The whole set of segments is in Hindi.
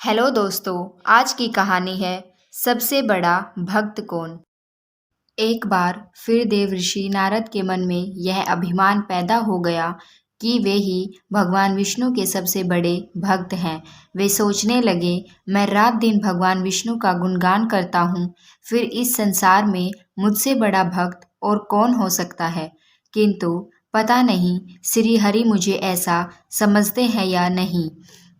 हेलो दोस्तों, आज की कहानी है सबसे बड़ा भक्त कौन। एक बार फिर देवर्षि नारद के मन में यह अभिमान पैदा हो गया कि वे ही भगवान विष्णु के सबसे बड़े भक्त हैं। वे सोचने लगे, मैं रात दिन भगवान विष्णु का गुणगान करता हूँ, फिर इस संसार में मुझसे बड़ा भक्त और कौन हो सकता है। किंतु पता नहीं श्री हरि मुझे ऐसा समझते हैं या नहीं।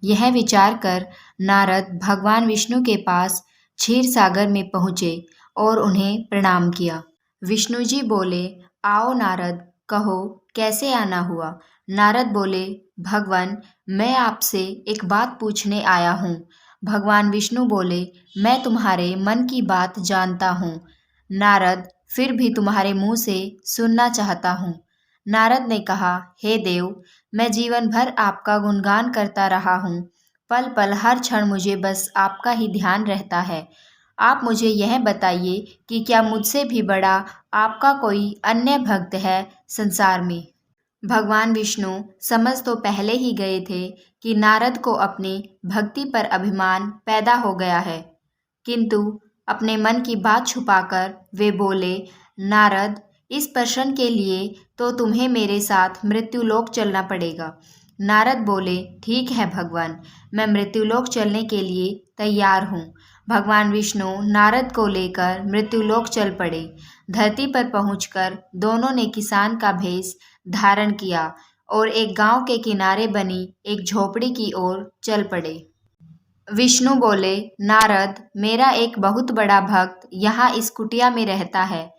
यह विचार कर नारद भगवान विष्णु के पास क्षीर सागर में पहुँचे और उन्हें प्रणाम किया। विष्णु जी बोले, आओ नारद, कहो कैसे आना हुआ। नारद बोले, भगवान मैं आपसे एक बात पूछने आया हूँ। भगवान विष्णु बोले, मैं तुम्हारे मन की बात जानता हूँ। नारद, फिर भी तुम्हारे मुंह से सुनना चाहता हूँ। नारद ने कहा, हे देव, मैं जीवन भर आपका गुणगान करता रहा हूँ। पल पल हर क्षण मुझे बस आपका ही ध्यान रहता है। आप मुझे यह बताइए कि क्या मुझसे भी बड़ा आपका कोई अन्य भक्त है संसार में। भगवान विष्णु समझ तो पहले ही गए थे कि नारद को अपनी भक्ति पर अभिमान पैदा हो गया है, किंतु अपने मन की बात छुपाकर वे बोले, नारद, इस प्रश्न के लिए तो तुम्हें मेरे साथ मृत्युलोक चलना पड़ेगा। नारद बोले, ठीक है भगवान, मैं मृत्युलोक चलने के लिए तैयार हूँ। भगवान विष्णु नारद को लेकर मृत्युलोक चल पड़े। धरती पर पहुंचकर दोनों ने किसान का भेष धारण किया और एक गांव के किनारे बनी एक झोपड़ी की ओर चल पड़े। विष्णु बोले, नारद, मेरा एक बहुत बड़ा भक्त यहाँ इस कुटिया में रहता है।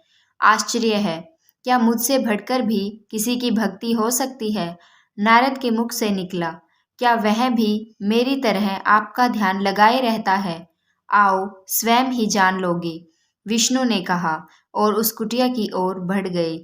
आश्चर्य है, क्या मुझसे बढ़कर भी किसी की भक्ति हो सकती है। नारद के मुख से निकला, क्या वह भी मेरी तरह आपका ध्यान लगाए रहता है। आओ स्वयं ही जान लोगे, विष्णु ने कहा और उस कुटिया की ओर बढ़ गए।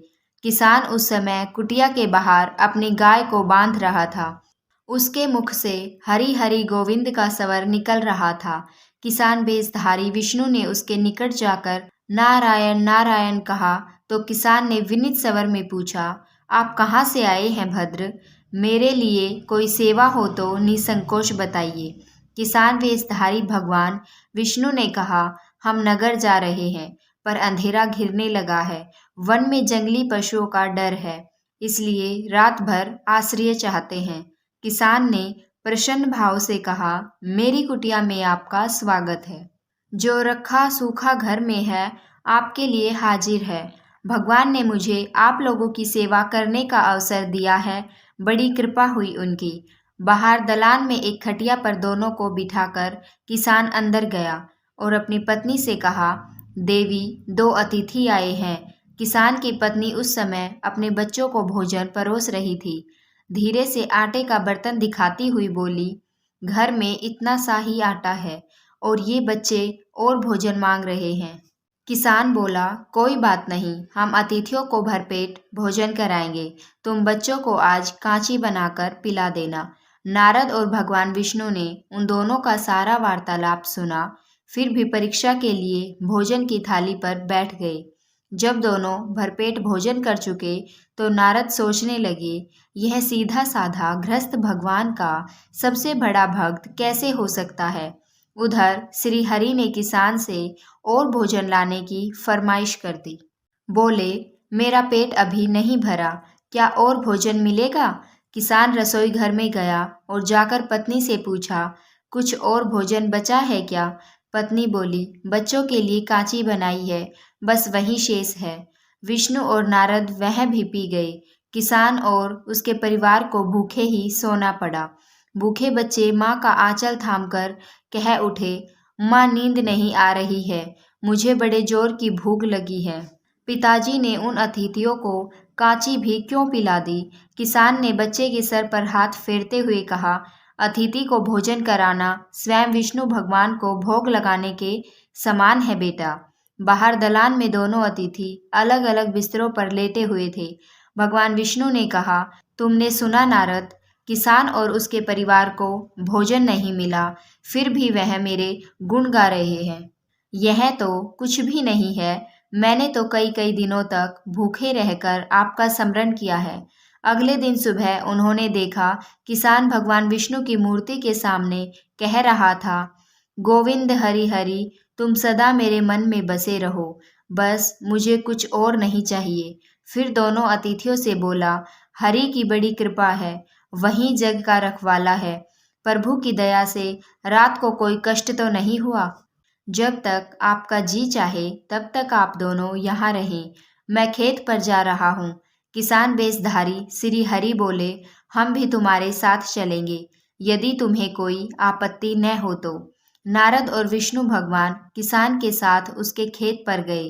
किसान उस समय कुटिया के बाहर अपनी गाय को बांध रहा था। उसके मुख से हरि हरि गोविंद का स्वर निकल रहा था। किसान वेशधारी विष्णु ने उसके निकट जाकर नारायण नारायण कहा तो किसान ने विनीत स्वर में पूछा, आप कहाँ से आए हैं भद्र, मेरे लिए कोई सेवा हो तो निसंकोच बताइए। किसान वेशधारी भगवान विष्णु ने कहा, हम नगर जा रहे हैं, पर अंधेरा घिरने लगा है। वन में जंगली पशुओं का डर है, इसलिए रात भर आश्रय चाहते हैं। किसान ने प्रसन्न भाव से कहा, मेरी कुटिया में आपका स्वागत है। जो रखा सूखा घर में है आपके लिए हाजिर है। भगवान ने मुझे आप लोगों की सेवा करने का अवसर दिया है, बड़ी कृपा हुई उनकी। बाहर दलान में एक खटिया पर दोनों को बिठाकर किसान अंदर गया और अपनी पत्नी से कहा, देवी, दो अतिथि आए हैं। किसान की पत्नी उस समय अपने बच्चों को भोजन परोस रही थी। धीरे से आटे का बर्तन दिखाती हुई बोली, घर में इतना सा ही आटा है और ये बच्चे और भोजन मांग रहे हैं। किसान बोला, कोई बात नहीं, हम अतिथियों को भरपेट भोजन कराएंगे। तुम बच्चों को आज कांची बनाकर पिला देना। नारद और भगवान विष्णु ने उन दोनों का सारा वार्तालाप सुना, फिर भी परीक्षा के लिए भोजन की थाली पर बैठ गए। जब दोनों भरपेट भोजन कर चुके तो नारद सोचने लगे, यह सीधा साधा गृहस्थ भगवान का सबसे बड़ा भक्त कैसे हो सकता है। उधर श्री हरि ने किसान से और भोजन लाने की फरमाइश कर दी। बोले, मेरा पेट अभी नहीं भरा, क्या और भोजन मिलेगा। किसान रसोई घर में गया और जाकर पत्नी से पूछा, कुछ और भोजन बचा है क्या। पत्नी बोली, बच्चों के लिए कांची बनाई है, बस वही शेष है। विष्णु और नारद वह भी पी गए। किसान और उसके परिवार को भूखे ही सोना पड़ा। भूखे बच्चे माँ का आंचल थामकर कह उठे, माँ, नींद नहीं आ रही है, मुझे बड़े जोर की भूख लगी है। पिताजी ने उन अतिथियों को कांची भी क्यों पिला दी। किसान ने बच्चे के सर पर हाथ फेरते हुए कहा, अतिथि को भोजन कराना स्वयं विष्णु भगवान को भोग लगाने के समान है बेटा। बाहर दलान में दोनों अतिथि अलग अलग बिस्तरों पर लेटे हुए थे। भगवान विष्णु ने कहा, तुमने सुना नारद, किसान और उसके परिवार को भोजन नहीं मिला, फिर भी वह मेरे गुण गा रहे हैं। यह तो कुछ भी नहीं है, मैंने तो कई कई दिनों तक भूखे रहकर आपका स्मरण किया है। अगले दिन सुबह उन्होंने देखा किसान भगवान विष्णु की मूर्ति के सामने कह रहा था, गोविंद हरि हरि, तुम सदा मेरे मन में बसे रहो, बस मुझे कुछ और नहीं चाहिए। फिर दोनों अतिथियों से बोला, हरि की बड़ी कृपा है, वही जग का रखवाला है। प्रभु की दया से रात को कोई कष्ट तो नहीं हुआ। जब तक आपका जी चाहे तब तक आप दोनों यहाँ रहें, मैं खेत पर जा रहा हूँ। किसान वेशधारी श्री हरि बोले, हम भी तुम्हारे साथ चलेंगे, यदि तुम्हें कोई आपत्ति न हो तो। नारद और विष्णु भगवान किसान के साथ उसके खेत पर गए।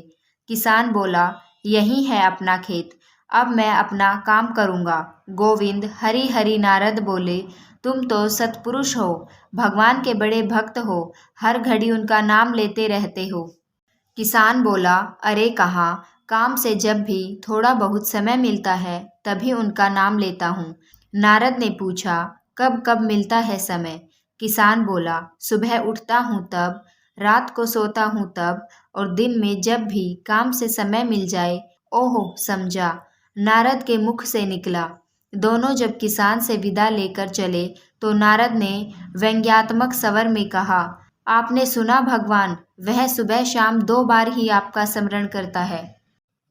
किसान बोला, यही है अपना खेत, अब मैं अपना काम करूँगा। गोविंद हरि हरि। नारद बोले, तुम तो सत्पुरुष हो, भगवान के बड़े भक्त हो, हर घड़ी उनका नाम लेते रहते हो। किसान बोला, अरे कहाँ, काम से जब भी थोड़ा बहुत समय मिलता है तभी उनका नाम लेता हूँ। नारद ने पूछा, कब कब मिलता है समय? किसान बोला, सुबह उठता हूँ तब, रात को सोता हूँ तब, और दिन में जब भी काम से समय मिल जाए। ओहो, समझा, नारद के मुख से निकला। दोनों जब किसान से विदा लेकर चले तो नारद ने व्यंग्यात्मक स्वर में कहा, आपने सुना भगवान, वह सुबह शाम 2 बार ही आपका स्मरण करता है,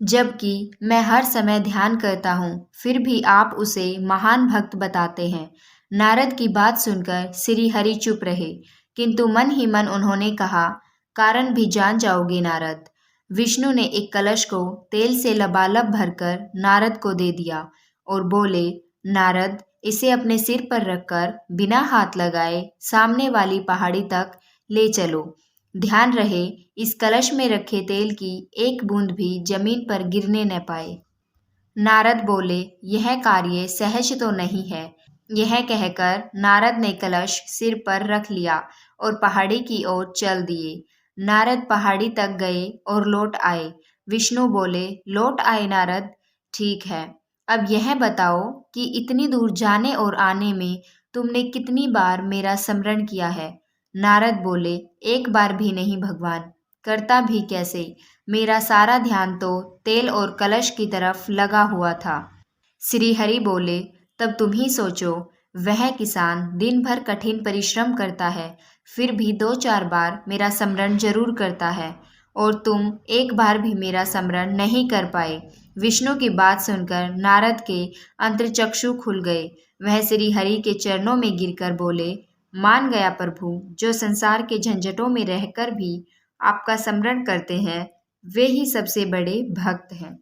जबकि मैं हर समय ध्यान करता हूँ, फिर भी आप उसे महान भक्त बताते हैं। नारद की बात सुनकर श्री हरि चुप रहे, किंतु मन ही मन उन्होंने कहा, कारण भी जान जाओगे नारद। विष्णु ने एक कलश को तेल से लबालब भरकर नारद को दे दिया और बोले, नारद, इसे अपने सिर पर रखकर बिना हाथ लगाए सामने वाली पहाड़ी तक ले चलो। ध्यान रहे इस कलश में रखे तेल की एक बूंद भी जमीन पर गिरने न पाए। नारद बोले, यह कार्य सहज तो नहीं है। यह कहकर नारद ने कलश सिर पर रख लिया और पहाड़ी की ओर चल दिए। नारद पहाड़ी तक गए और लौट आए। विष्णु बोले, लौट आए नारद, ठीक है। अब यह बताओ कि इतनी दूर जाने और आने में तुमने कितनी बार मेरा स्मरण किया है? नारद बोले, एक बार भी नहीं भगवान, करता भी कैसे, मेरा सारा ध्यान तो तेल और कलश की तरफ लगा हुआ था। श्री हरि बोले, तब तुम ही सोचो, वह किसान दिन भर कठिन परिश्रम करता है, फिर भी 2-4 बार मेरा स्मरण जरूर करता है, और तुम एक बार भी मेरा स्मरण नहीं कर पाए। विष्णु की बात सुनकर नारद के अंतर्चक्षु खुल गए। वह श्री हरि के चरणों में गिरकर बोले, मान गया प्रभु, जो संसार के झंझटों में रहकर भी आपका स्मरण करते हैं, वे ही सबसे बड़े भक्त हैं।